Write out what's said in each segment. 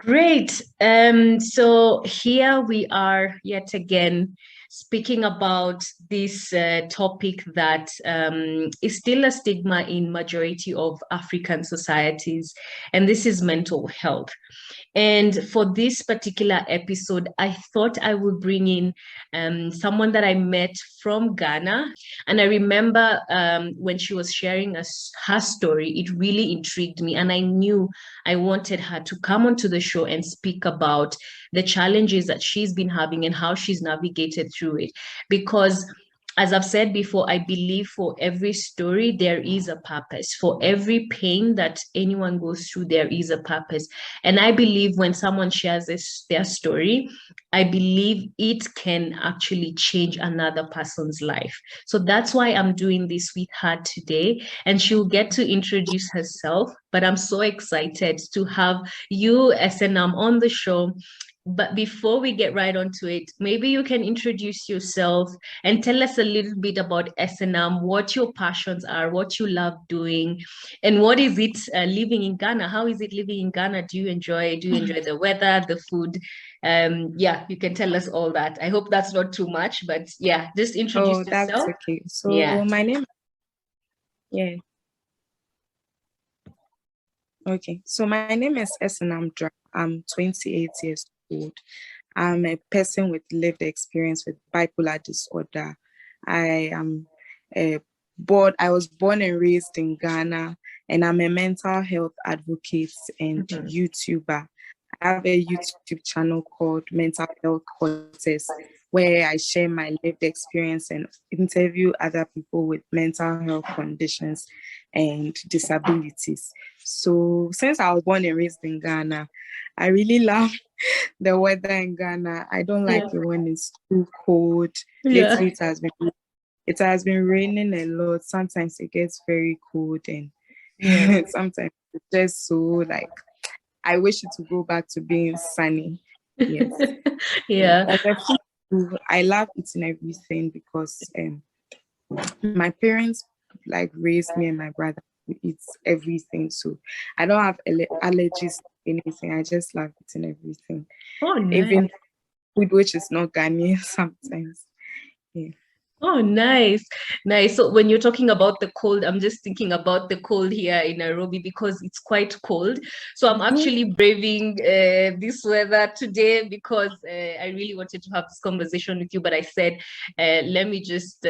Great. So here we are yet again speaking about this topic that is still a stigma in majority of African societies, and this is mental health. And for this particular episode, I thought I would bring in someone that I met from Ghana. And I remember when she was sharing us her story, it really intrigued me. And I knew I wanted her to come onto the show and speak about the challenges that she's been having and how she's navigated through it. Because as I've said before, I believe for every story, there is a purpose. For every pain that anyone goes through, there is a purpose. And I believe when someone shares their story, I believe it can actually change another person's life. So that's why I'm doing this with her today. And she'll get to introduce herself. But I'm so excited to have you, Esenam, on the show. But before we get right onto it, maybe you can introduce yourself and tell us a little bit about Esenam, what your passions are, what you love doing, and what is it living in Ghana? How is it living in Ghana? Do you enjoy the weather, the food? Yeah, you can tell us all that. I hope that's not too much, but yeah, just introduce Oh, that's yourself. okay. So Yeah. my name, yeah. Okay. So my name is Esenam Drah. I'm 28 years old. I'm a person with lived experience with bipolar disorder. I am I was born and raised in Ghana, and I'm a mental health advocate and YouTuber. I have a YouTube channel called Mental Health Courses, where I share my lived experience and interview other people with mental health conditions and disabilities. So since I was born and raised in Ghana, I really love the weather in Ghana. I don't like it when it's too cold. Yeah. Lately it has been raining a lot. Sometimes it gets very cold and Yeah. sometimes it's just so like I wish it to go back to being sunny. Yes. Yeah. And the food too, I love eating everything because my parents like raised me and my brother to eat everything. So I don't have allergies to anything. I just love eating everything. Oh, nice. Even food which is not Ghanaian sometimes. Yeah. Oh, nice. Nice. So when you're talking about the cold, I'm just thinking about the cold here in Nairobi because it's quite cold. So I'm actually braving this weather today because I really wanted to have this conversation with you, but I said, let me just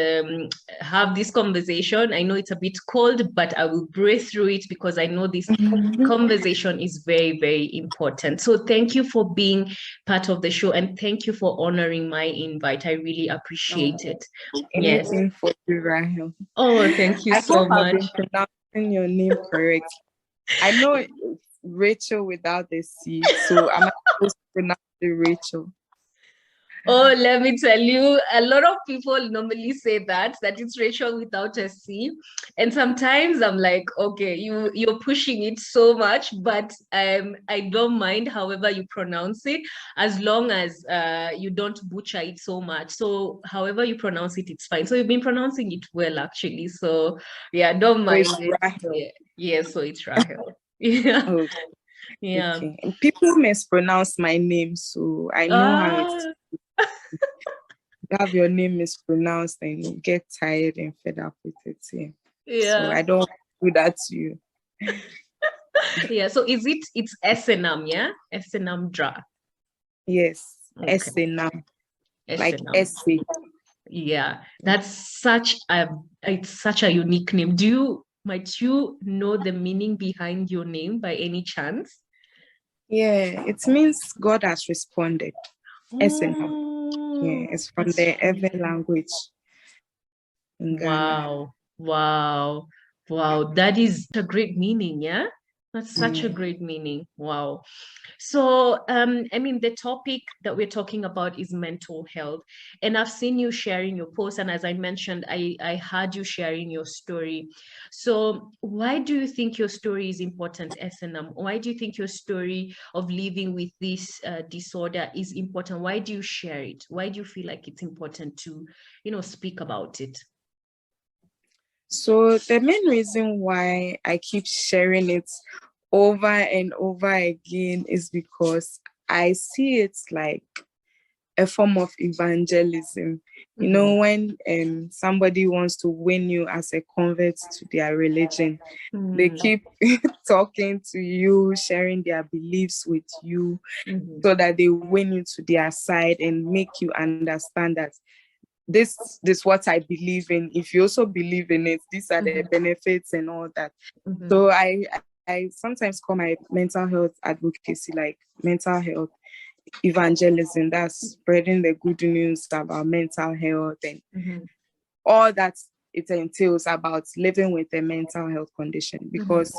have this conversation. I know it's a bit cold, but I will breathe through it because I know this conversation is very, very important. So thank you for being part of the show and thank you for honoring my invite. I really appreciate it. Yes. Anything for you, Rahel. Oh, thank you I so hope I've much. been pronouncing your name correct. I know it's Rachel without the C, so I'm supposed to pronounce it Rachel. Oh, let me tell you, a lot of people normally say that it's Rachel without a C. And sometimes I'm like, okay, you're pushing it so much, but I don't mind however you pronounce it, as long as you don't butcher it so much. So however you pronounce it, it's fine. So you've been pronouncing it well, actually. So yeah, don't mind So it. Rahel. Yeah, yeah, so it's Rahel. Yeah. Oh, Yeah. okay. And people mispronounce my name, so I know how it's have your name mispronounced and you get tired and fed up with it. Yeah. So Yeah. I don't do that to you. Yeah. So it's Esenam, yeah? Esenam Drah. Yes. Okay. Esenam. Like Esenam. essay. Yeah. That's it's such a unique name. Might you know the meaning behind your name by any chance? Yeah, it means God has responded. Esenam. Yeah, it's from That's the really Ewe language in Ghana. wow. Wow. Wow. That is a great meaning, yeah? That's such a great meaning. Wow. So, I mean, the topic that we're talking about is mental health. And I've seen you sharing your post. And as I mentioned, I heard you sharing your story. So, why do you think your story is important, SNM? Why do you think your story of living with this disorder is important? Why do you share it? Why do you feel like it's important to, speak about it? So the main reason why I keep sharing it over and over again is because I see it like a form of evangelism. You know, when somebody wants to win you as a convert to their religion, they keep talking to you, sharing their beliefs with you, so that they win you to their side and make you understand that this what I believe in. If you also believe in it, these are the benefits and all that. So I sometimes call my mental health advocacy like mental health evangelism. That's spreading the good news about mental health and all that it entails about living with a mental health condition. Because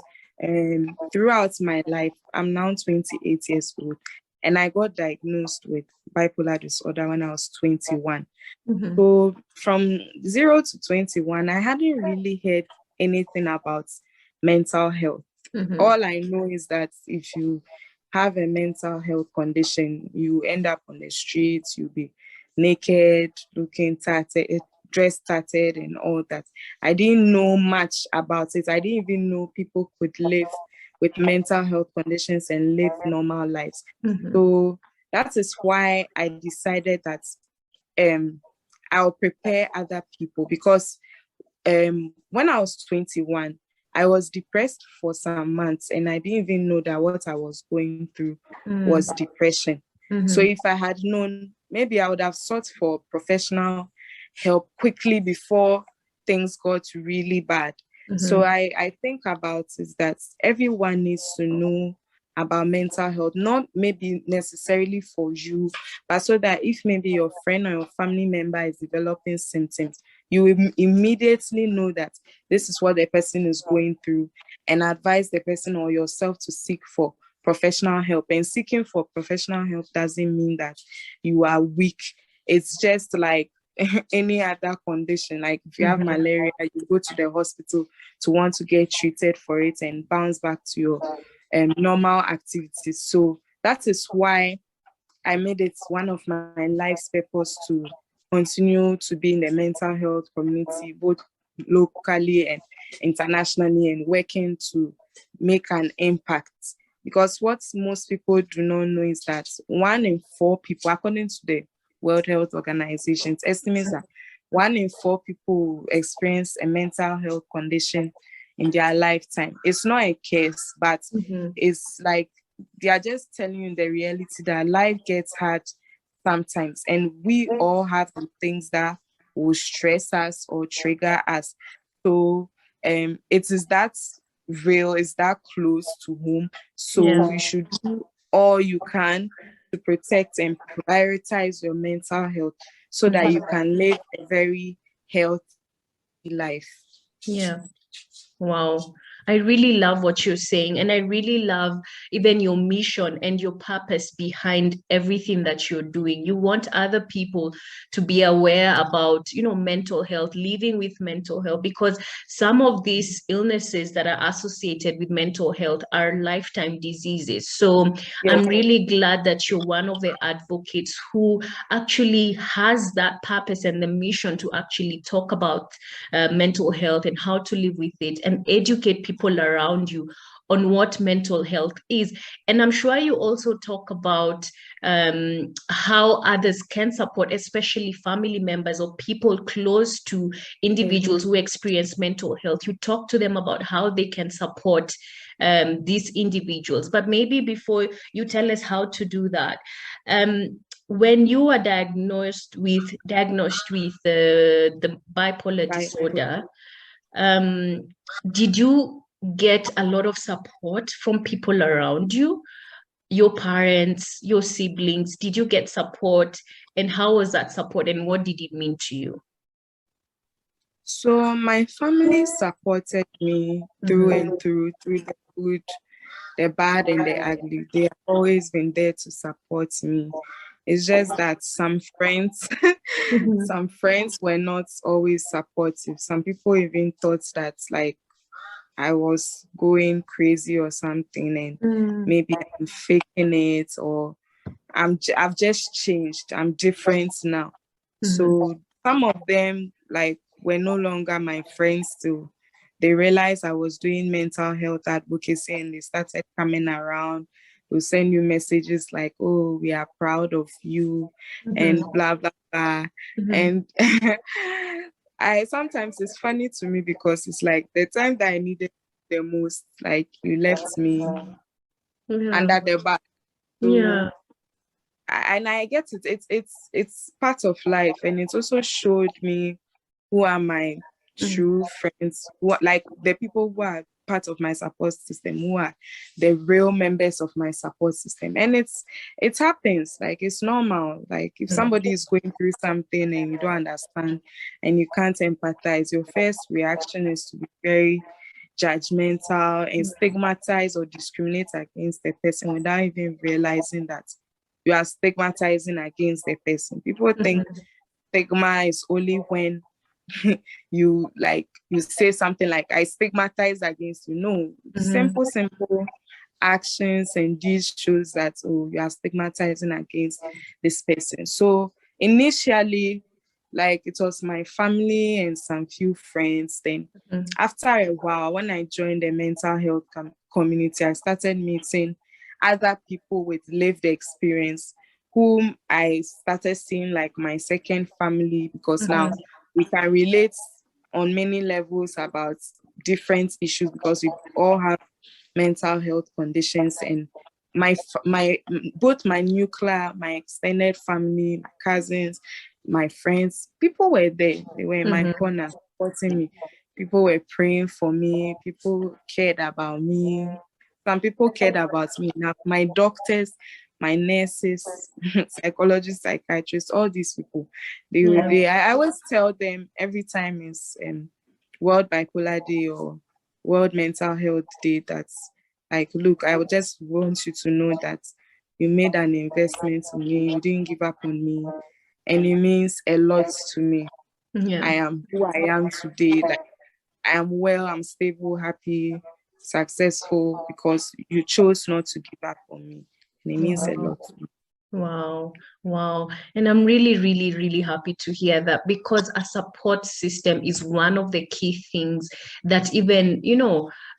throughout my life, I'm now 28 years old, and I got diagnosed with bipolar disorder when I was 21. So from 0 to 21, I hadn't really heard anything about mental health. All I know is that if you have a mental health condition, you end up on the streets, you'll be naked, looking tattered, dressed tattered, and all that. I didn't know much about it. I didn't even know people could live with mental health conditions and live normal lives. So that is why I decided that I'll prepare other people, because when I was 21, I was depressed for some months, and I didn't even know that what I was going through was depression. So if I had known, maybe I would have sought for professional help quickly before things got really bad. So I think about is that everyone needs to know about mental health, not maybe necessarily for you, but so that if maybe your friend or your family member is developing symptoms, you will immediately know that this is what the person is going through, and advise the person or yourself to seek for professional help. And seeking for professional help doesn't mean that you are weak. It's just like any other condition. Like if you have malaria, you go to the hospital to want to get treated for it and bounce back to your normal activities. So that is why I made it one of my life's purpose to continue to be in the mental health community, both locally and internationally, and working to make an impact. Because what most people do not know is that 1 in 4 people, according to the World Health Organization's estimates, are 1 in 4 people experience a mental health condition in their lifetime. It's not a case, but it's like they are just telling you the reality that life gets hard sometimes, and we all have the things that will stress us or trigger us. So it is that real, is that close to home. So you should do all you can to protect and prioritize your mental health so that you can live a very healthy life. Yeah. Wow. I really love what you're saying. And I really love even your mission and your purpose behind everything that you're doing. You want other people to be aware about, mental health, living with mental health, because some of these illnesses that are associated with mental health are lifetime diseases. So I'm really glad that you're one of the advocates who actually has that purpose and the mission to actually talk about mental health and how to live with it and educate people around you on what mental health is. And I'm sure you also talk about how others can support, especially family members or people close to individuals who experience mental health. You talk to them about how they can support these individuals. But maybe before you tell us how to do that, when you were diagnosed with the bipolar disorder, did you get a lot of support from people around you, your parents, your siblings? Did you get support, and how was that support, and what did it mean to you? So my family supported me through and through the good, the bad, and the ugly. They have always been there to support me. It's just that some friends, some friends were not always supportive. Some people even thought that like I was going crazy or something, and maybe I'm faking it, or I've just changed. I'm different now. So some of them like were no longer my friends to they realized I was doing mental health advocacy, and they started coming around. They'll send you messages like, "Oh, we are proud of you," and blah blah blah. And I sometimes it's funny to me because it's like the time that I needed the most, like you left me under the bus. So and I get it. It's part of life, and it also showed me who are my true friends, what like the people who are part of my support system, who are the real members of my support system. And it happens, like it's normal. Like if somebody is going through something and you don't understand and you can't empathize, your first reaction is to be very judgmental and stigmatize or discriminate against the person without even realizing that you are stigmatizing against the person. People think stigma is only when you say something like I stigmatize against you. No, simple actions and deeds shows that, oh, you are stigmatizing against this person. So initially, like it was my family and some few friends. Then after a while, when I joined the mental health community, I started meeting other people with lived experience whom I started seeing like my second family, because now we can relate on many levels about different issues because we all have mental health conditions. And both my nuclear, my extended family, my cousins, my friends, people were there. They were in my corner supporting me. People were praying for me. People cared about me. Some people cared about me. Now, my doctors, my nurses, psychologists, psychiatrists, all these people, I always tell them every time it's World Bipolar Day or World Mental Health Day that, like, look, I would just want you to know that you made an investment in me, you didn't give up on me, and it means a lot to me. I am who I am today. Like, I am well, I'm stable, happy, successful because you chose not to give up on me. And it means a lot to me. Wow, wow. And I'm really, really, really happy to hear that, because a support system is one of the key things that even,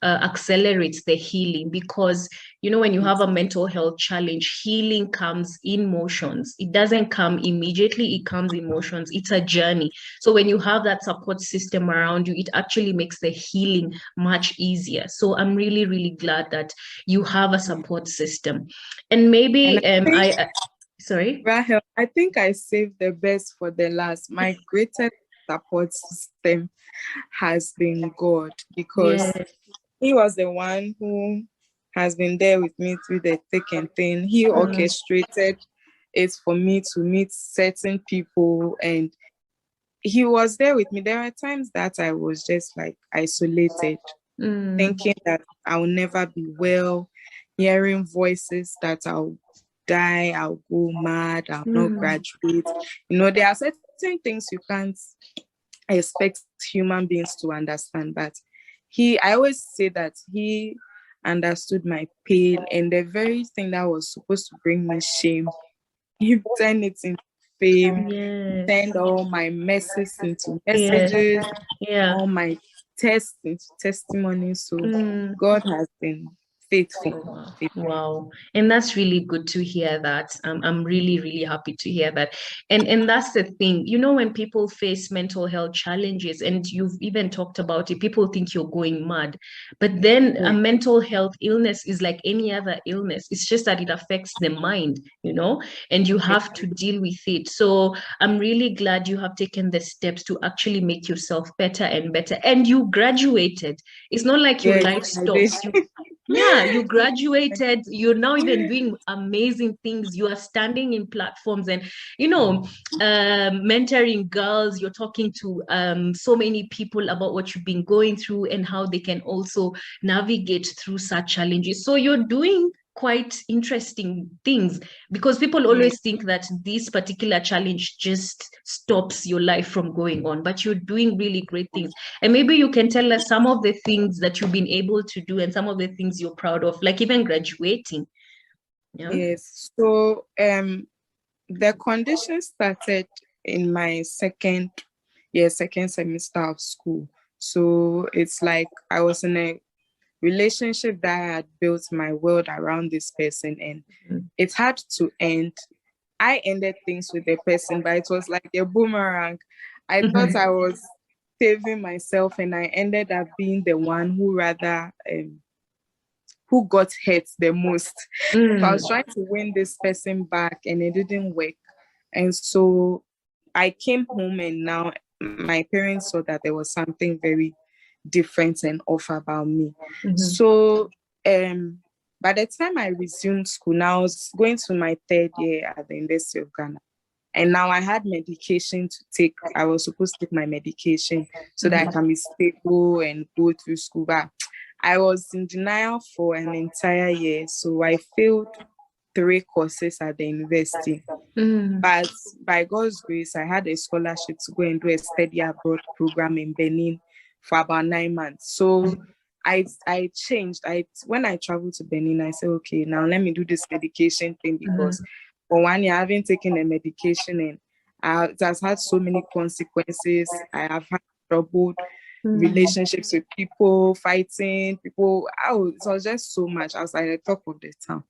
accelerates the healing. Because, when you have a mental health challenge, healing comes in motions. It doesn't come immediately, it comes in motions. It's a journey. So when you have that support system around you, it actually makes the healing much easier. So I'm really, really glad that you have a support system. And maybe sorry? Rahel, I think I saved the best for the last. My greatest support system has been God, because He was the one who has been there with me through the thick and thin. He orchestrated it for me to meet certain people, and He was there with me. There are times that I was just like isolated, thinking that I'll never be well, hearing voices that I'll die, I'll go mad, I'll not graduate. There are certain things you can't expect human beings to understand, but I always say that He understood my pain, and the very thing that was supposed to bring me shame, He turned it into fame. Turned all my messes into messages, all my tests into testimonies. So God has been faithful. Wow. And that's really good to hear that. I'm really, really happy to hear that. And that's the thing, when people face mental health challenges, and you've even talked about it, people think you're going mad. But then a mental health illness is like any other illness. It's just that it affects the mind, and you have to deal with it. So I'm really glad you have taken the steps to actually make yourself better and better. And you graduated. It's not like your life stopped. Yeah, you graduated. You're now even doing amazing things. You are standing in platforms and, mentoring girls. You're talking to so many people about what you've been going through and how they can also navigate through such challenges. So you're doing quite interesting things, because people always think that this particular challenge just stops your life from going on, but you're doing really great things. And maybe you can tell us some of the things that you've been able to do and some of the things you're proud of, like even graduating. Yes. So the condition started in my second semester of school. So it's like I was in a relationship that I had built my world around this person, and it had to end. I ended things with the person, but it was like a boomerang. I thought I was saving myself, and I ended up being the one who got hurt the most. So I was trying to win this person back, and it didn't work. And so I came home, and now my parents saw that there was something very different and off about me. So by the time I resumed school, now I was going to my third year at the University of Ghana. And now I had medication to take. I was supposed to take my medication so that I can be stable and go through school. But I was in denial for an entire year. So I failed 3 courses at the university. But by God's grace, I had a scholarship to go and do a study abroad program in Benin for about 9 months. So I changed. When I traveled to Benin, I said, okay, now let me do this medication thing, because for 1 year I haven't taken a medication, and it has had so many consequences. I have had troubled relationships with people, fighting people. It was just so much. I was like at the top of the town.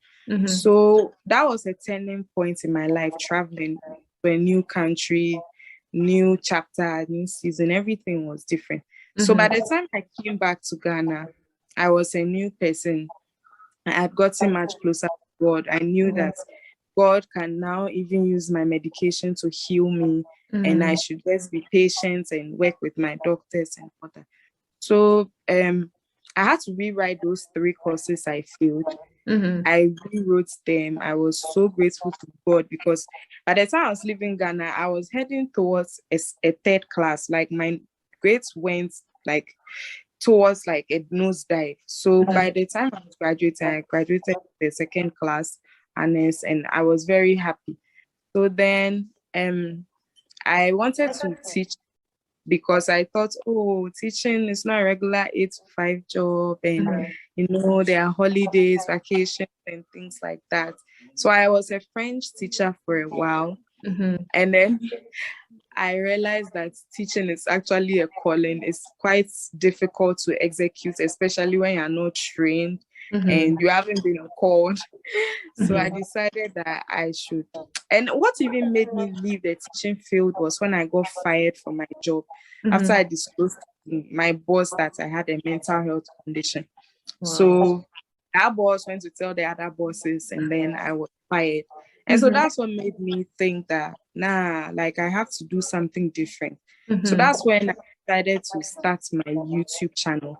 So that was a turning point in my life, traveling to a new country, new chapter, new season. Everything was different. So by the time I came back to Ghana, I was a new person. I had gotten much closer to God. I knew that God can now even use my medication to heal me, and I should just be patient and work with my doctors and all that. So I had to rewrite those 3 courses I failed. I rewrote them. I was so grateful to God, because by the time I was leaving Ghana, I was heading towards a third class. Like my grades went like towards like a nosedive. So by the time I graduated the second class honors, and I was very happy. So then I wanted to teach, because I thought, oh, teaching is not a regular 8 to 5 job, and there are holidays, vacations, and things like that. So I was a French teacher for a while, and then I realized that teaching is actually a calling. It's quite difficult to execute, especially when you're not trained and you haven't been called. So I decided that I should. And what even made me leave the teaching field was when I got fired from my job after I disclosed to my boss that I had a mental health condition. Wow. So that boss went to tell the other bosses, and then I was fired. And so that's what made me think that, like I have to do something different. So that's when I decided to start my YouTube channel.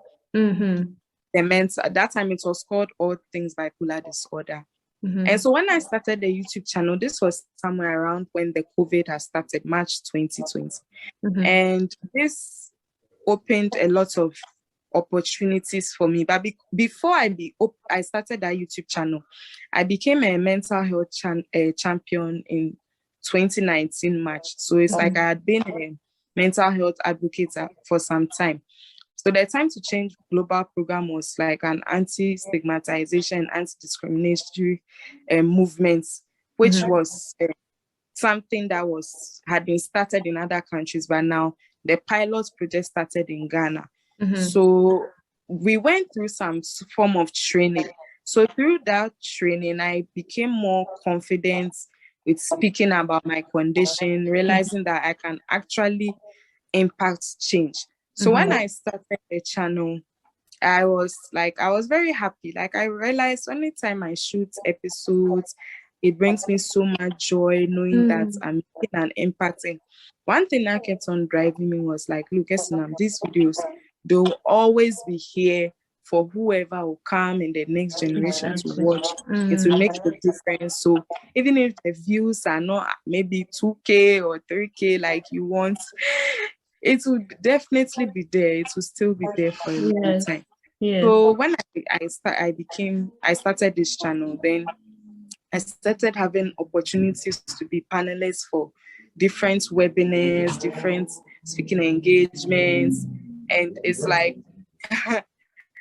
At that time it was called All Things Bipolar Disorder. And so when I started the YouTube channel, this was somewhere around when the COVID has started, March 2020. And this opened a lot of opportunities for me. But before I started that YouTube channel, I became a mental health champion in 2019 March. So it's like I had been a mental health advocate for some time. So the Time to Change global program was like an anti-stigmatization, anti-discriminatory movement, which was something that had been started in other countries, but now the pilot project started in Ghana. So we went through some form of training. So through that training, I became more confident with speaking about my condition, realizing that I can actually impact change. So when I started the channel, I was very happy. Like I realized anytime I shoot episodes, it brings me so much joy knowing that I'm making an impact. And one thing that kept on driving me was like, look, Esenam, these videos, they'll always be here for whoever will come in the next generation to watch. It will make a difference. So even if the views are not maybe 2K or 3K like you want, it will definitely be there. It will still be there for a long time. So when I started this channel, then I started having opportunities to be panelists for different webinars, different speaking engagements, and it's like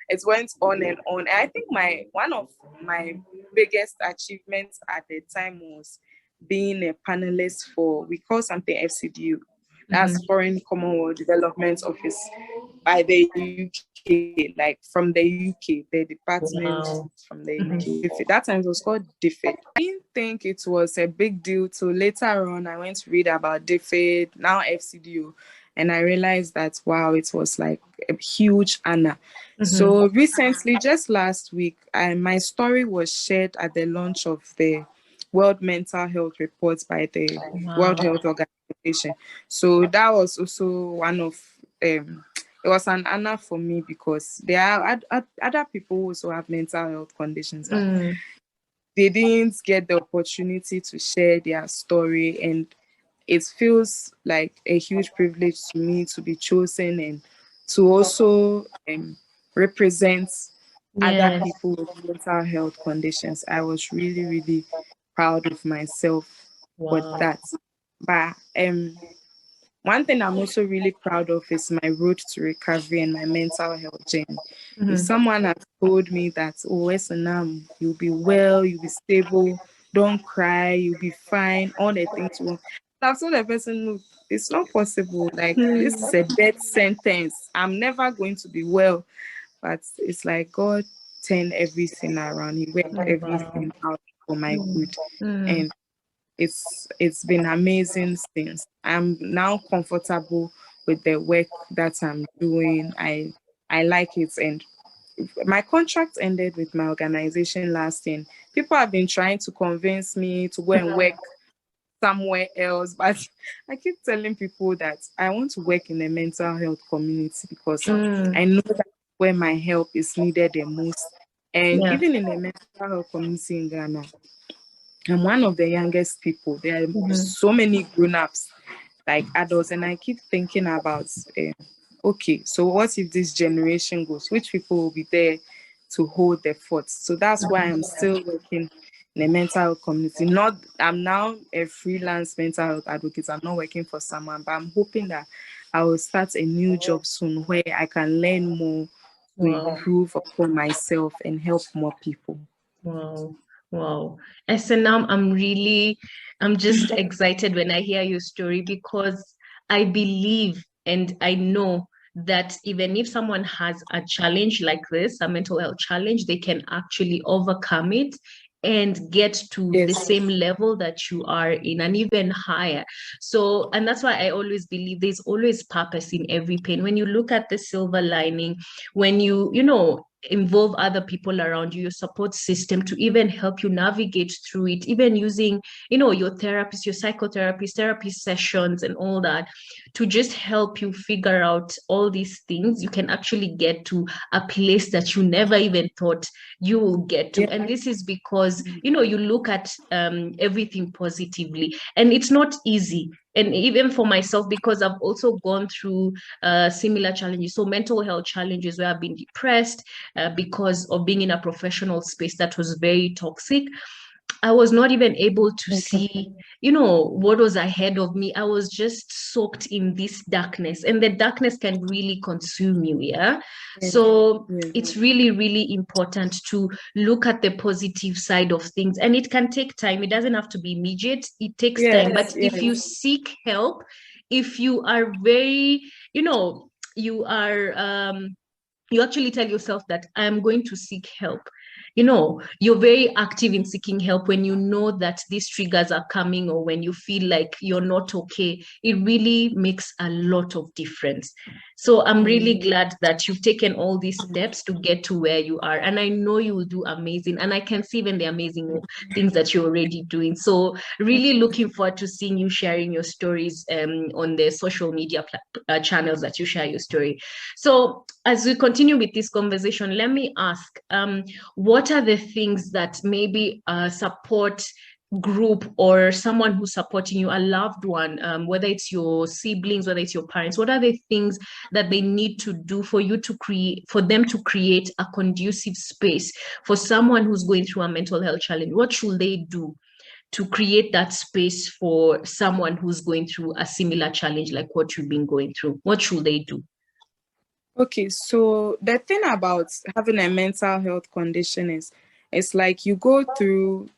it went on and on. And I think one of my biggest achievements at the time was being a panelist for, we call something FCDU, That's Foreign Commonwealth Development Office by the UK, like from the UK, the department Wow. from the UK. That time it was called DFID. I didn't think it was a big deal till later on I went to read about DFID, now FCDO, and I realized that, wow, it was like a huge honor. So recently, just last week, my story was shared at the launch of the World Mental Health Report by the World Health Organization. So that was also one of it was an honor for me because there are other people who also have mental health conditions, but they didn't get the opportunity to share their story, and it feels like a huge privilege to me to be chosen and to also represent other people with mental health conditions. I was really, really proud of myself for that. But one thing I'm also really proud of is my road to recovery and my mental health journey. If someone has told me that, oh, Esenam, you'll be well, you'll be stable, don't cry, you'll be fine, all the things you want. I've told the person, look, it's not possible. Like, this is a death sentence. I'm never going to be well. But it's like God turned everything around. He worked everything out for my good. And it's been amazing since. I'm now comfortable with the work that I'm doing. I like it, and my contract ended with my organization last year. People have been trying to convince me to go and work somewhere else, but I keep telling people that I want to work in the mental health community because I know that where my help is needed the most. And even in the mental health community in Ghana, I'm one of the youngest people. There are so many grown-ups, like adults, and I keep thinking about, okay, so what if this generation goes? Which people will be there to hold the fort? So that's why I'm still working in the mental health community. I'm now a freelance mental health advocate. I'm not working for someone, but I'm hoping that I will start a new job soon where I can learn more to improve upon myself and help more people. Wow. Wow. Esenam, I'm just excited when I hear your story because I believe and I know that even if someone has a challenge like this, a mental health challenge, they can actually overcome it and get to the same level that you are in and even higher. So, and that's why I always believe there's always purpose in every pain. When you look at the silver lining, when you know, involve other people around you, your support system to even help you navigate through it, even using, you know, your therapist, your psychotherapist, therapy sessions and all that to just help you figure out all these things, you can actually get to a place that you never even thought you will get to. And this is because, you know, you look at everything positively, and it's not easy. And even for myself, because I've also gone through similar challenges. So mental health challenges where I've been depressed because of being in a professional space that was very toxic. I was not even able to see, you know, what was ahead of me. I was just soaked in this darkness, and the darkness can really consume you. Yeah. So it's really, really important to look at the positive side of things, and it can take time. It doesn't have to be immediate. It takes time. But if you seek help, if you are very, you know, you actually tell yourself that I am going to seek help. You know, you're very active in seeking help when you know that these triggers are coming, or when you feel like you're not okay. It really makes a lot of difference. So I'm really glad that you've taken all these steps to get to where you are. And I know you will do amazing. And I can see even the amazing things that you're already doing. So really looking forward to seeing you sharing your stories on the social media channels that you share your story. So as we continue with this conversation, let me ask, what are the things that maybe support group or someone who's supporting you, a loved one, whether it's your siblings, whether it's your parents, what are the things that they need to do for you to create, for them to create a conducive space for someone who's going through a mental health challenge? What should they do to create that space for someone who's going through a similar challenge like what you've been going through? What should they do? Okay, so the thing about having a mental health condition is it's like you go through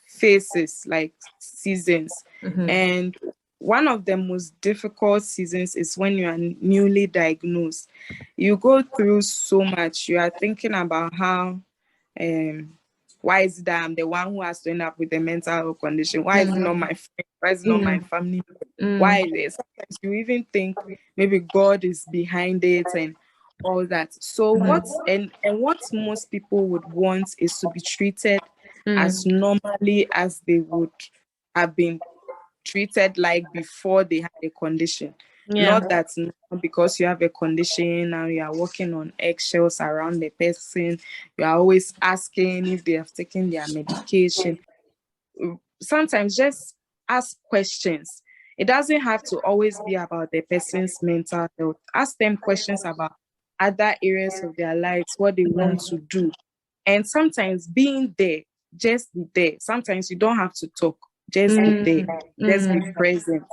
phases, like seasons. And one of the most difficult seasons is when you are newly diagnosed. You go through so much. You are thinking about how, um, why is it that I'm the one who has to end up with a mental health condition? Why is it not my friend? Why is it not my family? Why is it? Sometimes you even think maybe God is behind it and all that. So what most people would want is to be treated as normally as they would have been treated like before they had a condition. Yeah. Not that now because you have a condition and you are walking on eggshells around the person, you are always asking if they have taken their medication. Sometimes just ask questions. It doesn't have to always be about the person's mental health. Ask them questions about other areas of their lives, what they want to do. And sometimes being there, just be there. Sometimes you don't have to talk, just be there, just be present,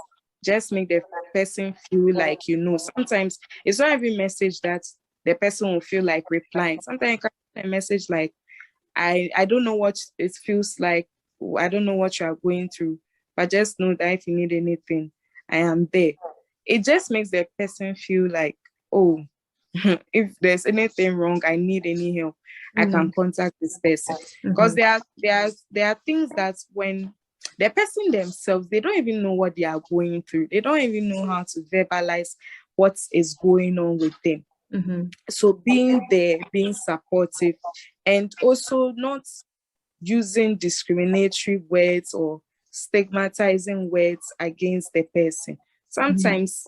just make the person feel like you know. Sometimes it's not every message that the person will feel like replying. Sometimes you can send a message like, I don't know what it feels like. I don't know what you are going through, but just know that if you need anything, I am there. It just makes the person feel like, oh, if there's anything wrong, I need any help, I can contact this person. Because there are things that when the person themselves, they don't even know what they are going through. They don't even know how to verbalize what is going on with them. So being there, being supportive, and also not using discriminatory words or stigmatizing words against the person. Sometimes,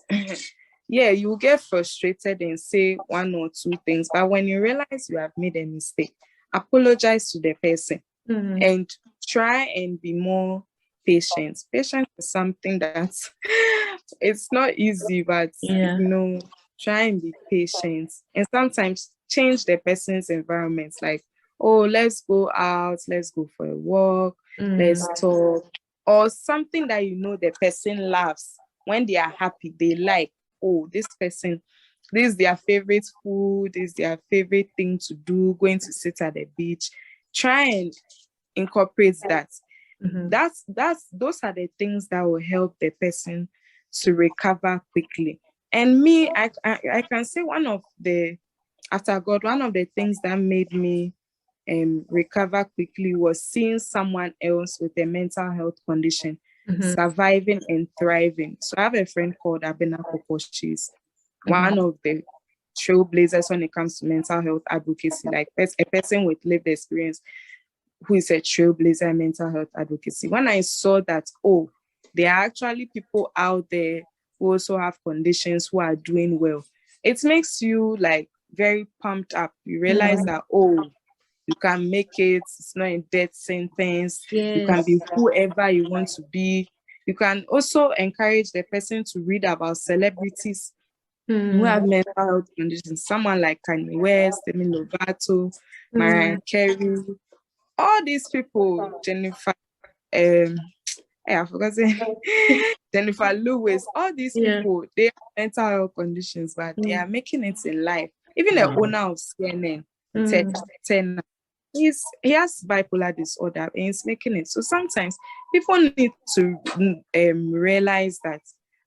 yeah, you get frustrated and say one or two things, but when you realize you have made a mistake, apologize to the person and try and be more patient. Patience is something that it's not easy, but you know, try and be patient and sometimes change the person's environment. Like, oh, let's go out, let's go for a walk, let's talk, or something that you know the person loves. When they are happy, they like, oh, this person, this is their favorite food, this is their favorite thing to do, going to sit at the beach. Try and incorporate that. That's those are the things that will help the person to recover quickly. And me, I can say one of the, after God, one of the things that made me recover quickly was seeing someone else with a mental health condition surviving and thriving. So I have a friend called Abena Koko. She's one of the trailblazers when it comes to mental health advocacy, like a person with lived experience who is a trailblazer in mental health advocacy. When I saw that, oh, there are actually people out there who also have conditions who are doing well, it makes you like very pumped up. You realize that, oh, you can make it. It's not a death sentence. You can be whoever you want to be. You can also encourage the person to read about celebrities who have mental health conditions. Someone like Kanye West, Demi Lovato, Mariah Carey, all these people, Jennifer, I forgot Jennifer Lewis, all these people, they have mental health conditions, but they are making it in life. Even the owner of CNN, Ted Turner, he has bipolar disorder and he's making it. So sometimes people need to realize that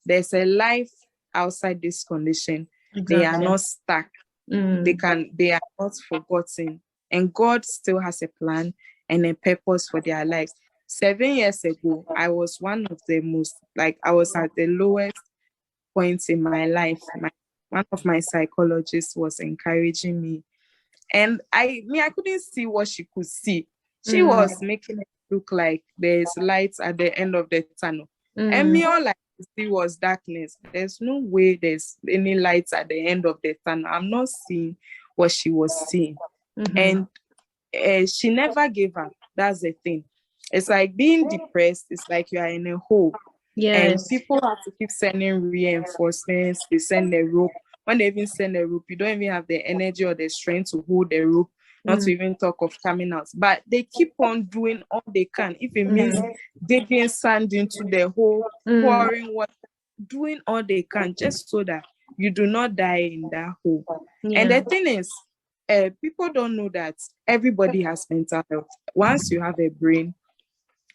there's a life outside this condition. They are not stuck. They are not forgotten. And God still has a plan and a purpose for their lives. 7 years ago, I was one of the most, like, I was at the lowest point in my life. One of my psychologists was encouraging me. And I couldn't see what she could see. She was making it look like there's lights at the end of the tunnel. And me, all I could see was darkness. There's no way there's any lights at the end of the tunnel. I'm not seeing what she was seeing. And she never gave up. That's the thing. It's like being depressed. It's like you are in a hole. And people have to keep sending reinforcements. They send a rope. When they even send a rope, you don't even have the energy or the strength to hold the rope, not to even talk of coming out. But they keep on doing all they can. If it means digging sand into the hole, pouring water, doing all they can just so that you do not die in that hole. And the thing is, people don't know that everybody has mental health. Once you have a brain,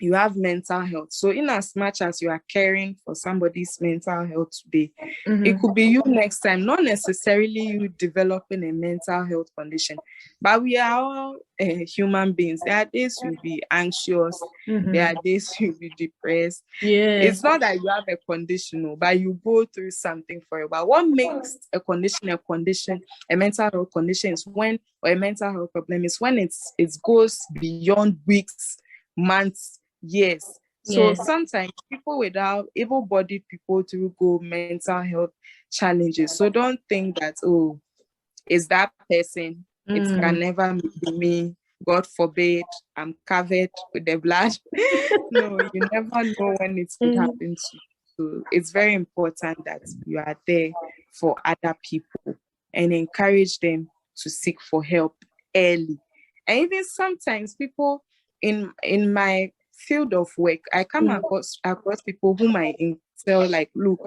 you have mental health. So in as much as you are caring for somebody's mental health today, it could be you next time, not necessarily you developing a mental health condition, but we are all human beings. There are days you'll be anxious, there are days you'll be depressed. It's not that you have a condition, but you go through something for a while. What makes a condition, a mental health condition is when, or a mental health problem is when it goes beyond weeks, months, years. So sometimes people without able-bodied people to go mental health challenges. So don't think that, oh, it's that person. It can never be me. God forbid, I'm covered with the blood. No, you never know when it could happen to you. So it's very important that you are there for other people and encourage them to seek for help early. And even sometimes people in my field of work, I come across people whom I tell, like, look,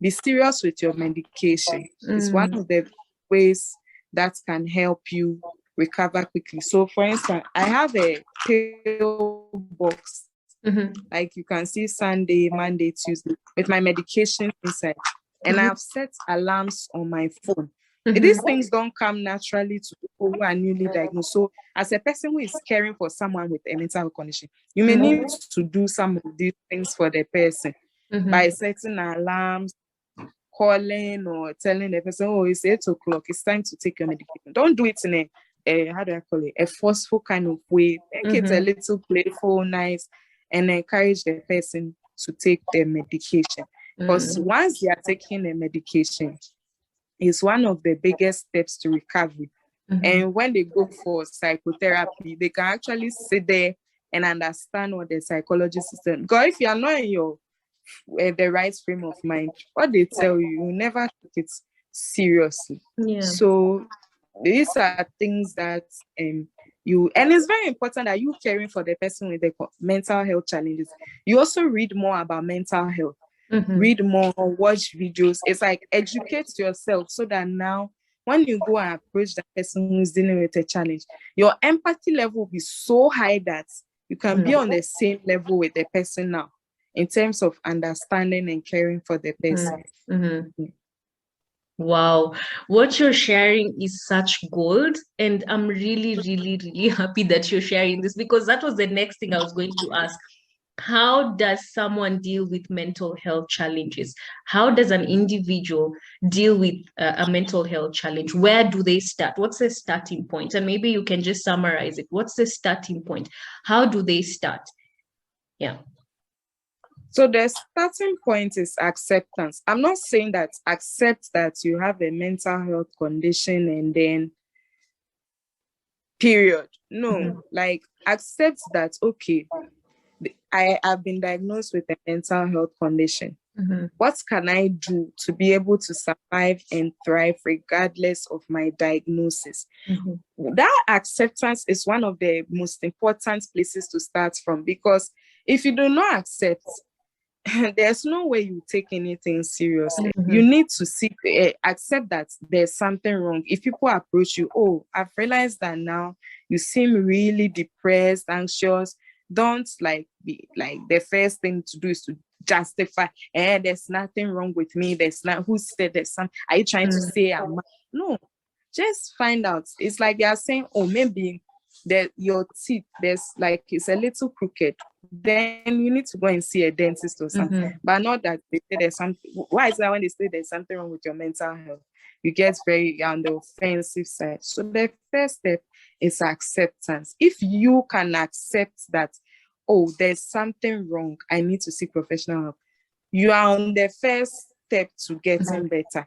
be serious with your medication. It's one of the ways that can help you recover quickly. So for instance, I have a pill box, like you can see Sunday, Monday, Tuesday, with my medication inside. And I've set alarms on my phone. These things don't come naturally to people who are newly diagnosed. So as a person who is caring for someone with a mental health condition, you may need to do some of these things for the person by setting alarms, calling or telling the person, oh, it's 8 o'clock, it's time to take your medication. Don't do it in how do I call it, a forceful kind of way. Make it a little playful, nice, and encourage the person to take their medication. Because once they are taking the medication, it's one of the biggest steps to recovery. And when they go for psychotherapy, they can actually sit there and understand what the psychologist is saying. Because if you are not in your the right frame of mind, what they tell you, you never take it seriously. So these are things that and it's very important that you caring for the person with the mental health challenges. You also read more about mental health, read more, watch videos. It's like educate yourself so that now when you go and approach that person who's dealing with a challenge, your empathy level will be so high that you can be on the same level with the person now in terms of understanding and caring for the person. Wow, what you're sharing is such gold, and I'm really, really, really happy that you're sharing this, because that was the next thing I was going to ask. How does someone deal with mental health challenges? How does an individual deal with a mental health challenge? Where do they start? What's the starting point? And maybe you can just summarize it. What's the starting point? How do they start? Yeah. So the starting point is acceptance. I'm not saying that accept that you have a mental health condition and then period. No, like accept that, okay, I have been diagnosed with a mental health condition. What can I do to be able to survive and thrive regardless of my diagnosis? That acceptance is one of the most important places to start from, because if you do not accept, there's no way you take anything seriously. You need to seek, accept that there's something wrong. If people approach you, oh, I've realized that now you seem really depressed, anxious, don't be like, the first thing to do is to justify, there's nothing wrong with me. There's not, who said there's some, are you trying to say I'm no, just find out. It's like they are saying, oh, maybe that your teeth, there's like, it's a little crooked, then you need to go and see a dentist or something. But not that they say there's something. Why is that when they say there's something wrong with your mental health, you get very on the offensive side? So the first step is acceptance. If you can accept that, oh, there's something wrong, I need to seek professional help, you are on the first step to getting better.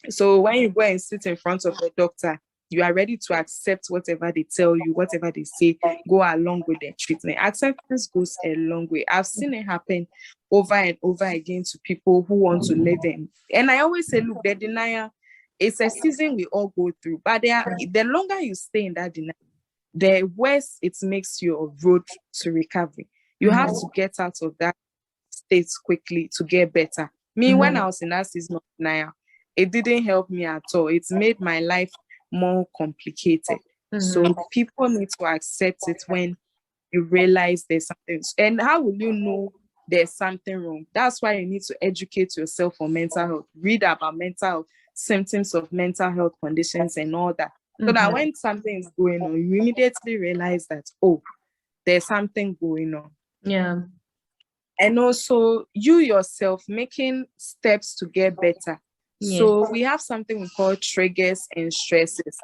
So when you go and sit in front of a doctor, you are ready to accept whatever they tell you, whatever they say, go along with their treatment. Acceptance goes a long way. I've seen it happen over and over again to people who want to live in. And I always say, look, the denial, it's a season we all go through. But the longer you stay in that denial, the worse it makes your road to recovery. You have to get out of that state quickly to get better. Me, when I was in that season of denial, it didn't help me at all. It made my life more complicated. So people need to accept it when you realize there's something. And how will you know there's something wrong? That's why you need to educate yourself on mental health, read about mental health, symptoms of mental health conditions and all that. So that when something is going on, you immediately realize that, oh, there's something going on. Yeah. And also you yourself making steps to get better. Yeah. So we have something we call triggers and stresses.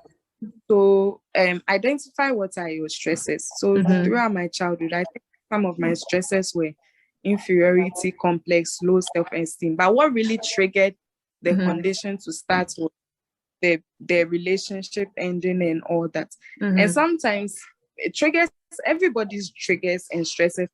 So identify what are your stresses. So throughout my childhood, I think some of my stresses were inferiority complex, low self-esteem. But what really triggered the condition to start was the relationship ending and all that. And sometimes it triggers, everybody's triggers and stresses.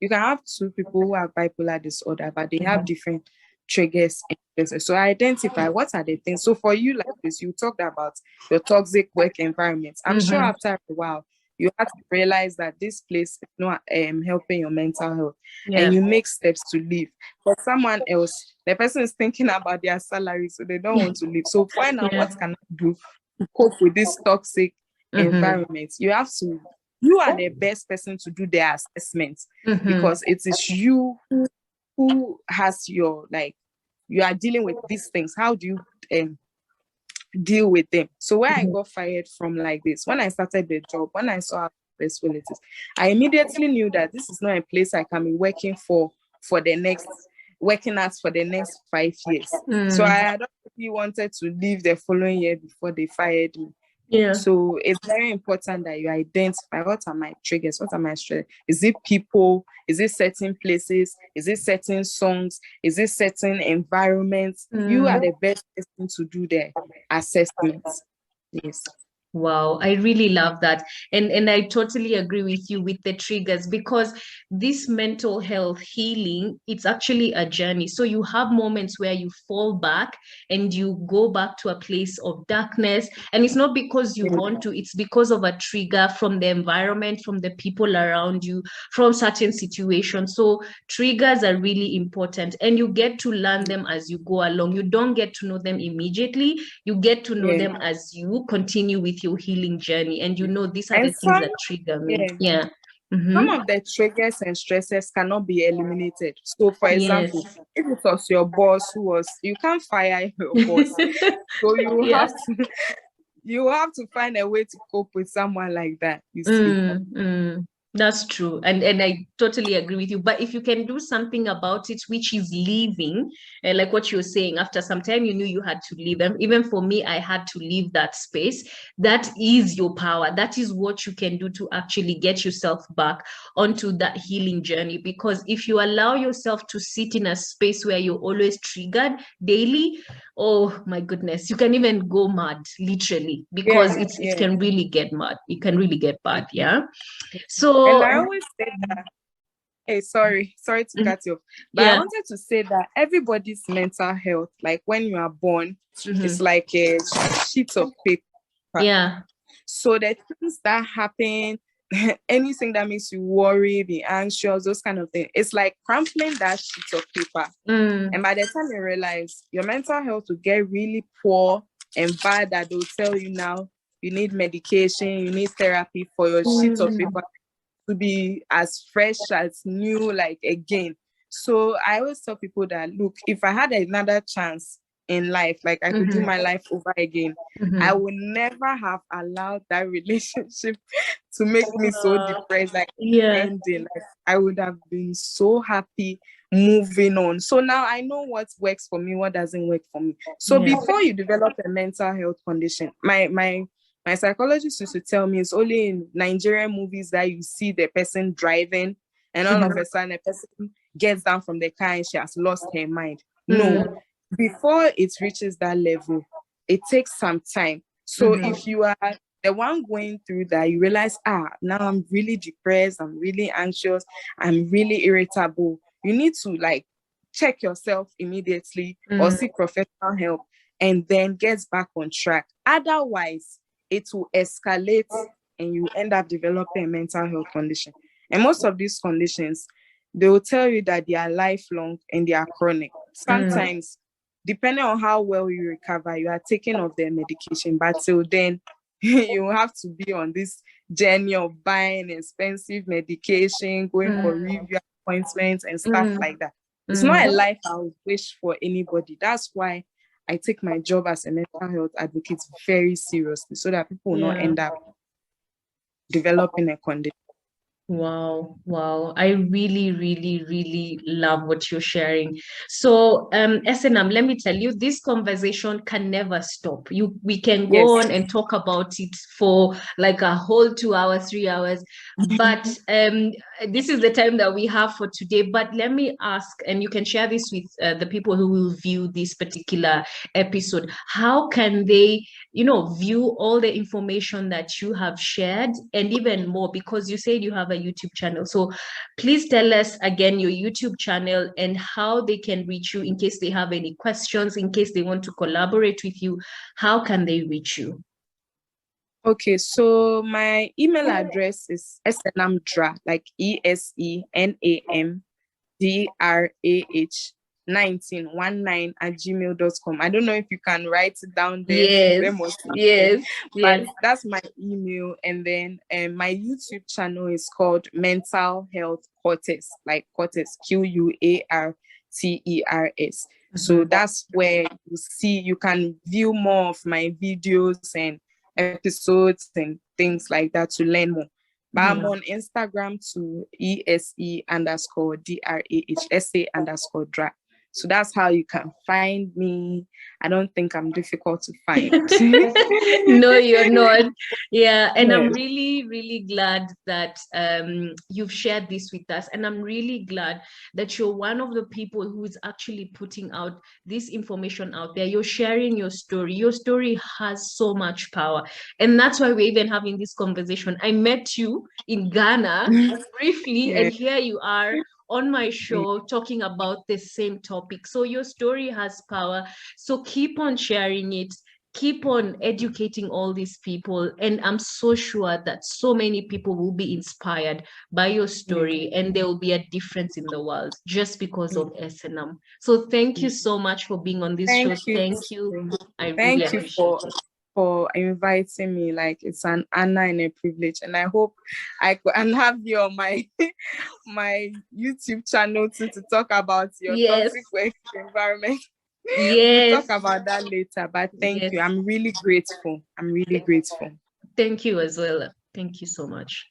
You can have two people who have bipolar disorder, but they have different triggers and stresses. So identify what are the things. So for you, like this, you talked about your toxic work environment. I'm sure after a while, you have to realize that this place is not helping your mental health, and you make steps to leave. For someone else, the person is thinking about their salary, so they don't want to leave. So find out what can I do to cope with this toxic environment. You are the best person to do the assessment, because it is you who has your, like, you are dealing with these things. How do you deal with them? So where I got fired from like this, when I started the job, when I saw how successful it is, I immediately knew that this is not a place I can be working at for the next 5 years. So I had already wanted to leave the following year before they fired me. Yeah. So it's very important that you identify, what are my triggers, what are my stress? Is it people? Is it certain places? Is it certain songs? Is it certain environments? You are the best person to do the assessments. Yes. Wow, I really love that. And I totally agree with you with the triggers, because this mental health healing, it's actually a journey. So you have moments where you fall back and you go back to a place of darkness. And it's not because you want to, it's because of a trigger from the environment, from the people around you, from certain situations. So triggers are really important, and you get to learn them as you go along. You don't get to know them immediately. You get to know them as you continue with your healing journey, and these are the things that trigger me. Some of the triggers and stresses cannot be eliminated. So for example, if it was your boss you can't fire your boss. So you have to find a way to cope with someone like that, you see. That's true. And I totally agree with you. But if you can do something about it, which is leaving, like what you're saying, after some time, you knew you had to leave them. Even for me, I had to leave that space. That is your power. That is what you can do to actually get yourself back onto that healing journey. Because if you allow yourself to sit in a space where you're always triggered daily, oh my goodness, you can even go mad, literally, because it can really get mad. It can really get bad. Yeah. So, and I always say that, hey, sorry to cut you off, but I wanted to say that everybody's mental health, like when you are born, it's like a sheet of paper. Yeah. So the things that happen, anything that makes you worry, be anxious, those kind of things, it's like crumpling that sheet of paper. And by the time you realize your mental health will get really poor and bad, that they'll tell you now you need medication, you need therapy for your sheet of paper to be as fresh as new, like again. So I always tell people that, look, if I had another chance in life, like I could do my life over again, I would never have allowed that relationship to make me so depressed, like ending. Like, I would have been so happy moving on. So now I know what works for me, what doesn't work for me. So before you develop a mental health condition, my psychologist used to tell me it's only in Nigerian movies that you see the person driving and all of a sudden the person gets down from the car and she has lost her mind. No, before it reaches that level, it takes some time. So if you are the one going through that, you realize, now I'm really depressed, I'm really anxious, I'm really irritable. You need to like check yourself immediately or seek professional help and then get back on track. Otherwise, it will escalate and you end up developing a mental health condition. And most of these conditions, they will tell you that they are lifelong and they are chronic. Sometimes, depending on how well you recover, you are taking off their medication, but till then, you have to be on this journey of buying expensive medication, going for review appointments and stuff like that. It's not a life I would wish for anybody. That's why I take my job as a mental health advocate very seriously, so that people will not end up developing a condition. Wow. I really, really, really love what you're sharing. So, Esenam, let me tell you, this conversation can never stop. We can go on and talk about it for like a whole 2 hours, 3 hours. But this is the time that we have for today. But let me ask, and you can share this with the people who will view this particular episode. How can they, view all the information that you have shared and even more? Because you said you have a YouTube channel. So please tell us again your YouTube channel and how they can reach you in case they have any questions, in case they want to collaborate with you. How can they reach you? Okay, so my email address is Esenam Drah, like ESENAMDRAH 1919 at gmail.com. I don't know if you can write it down there. Yes. But that's my email. And then my YouTube channel is called Mental Health Cortez, like Cortez, QUARTERS. So that's where you can view more of my videos and episodes and things like that to learn more. But I'm on Instagram to ESE_DRAHSA_Drah. So that's how you can find me. I don't think I'm difficult to find. No, you're not. Yeah. And I'm really, really glad that you've shared this with us. And I'm really glad that you're one of the people who is actually putting out this information out there. You're sharing your story. Your story has so much power. And that's why we're even having this conversation. I met you in Ghana briefly, and here you are on my show talking about the same topic. So your story has power. So keep on sharing it. Keep on educating all these people. And I'm so sure that so many people will be inspired by your story, and there will be a difference in the world just because of Esenam. So thank you so much for being on this show. Thank you. I really appreciate it. For inviting me. Like, it's an honor and a privilege, and I hope I can have you on my my YouTube channel to talk about your toxic work environment. We'll talk about that later, but thank you. I'm really grateful. Thank you as well. Thank you so much.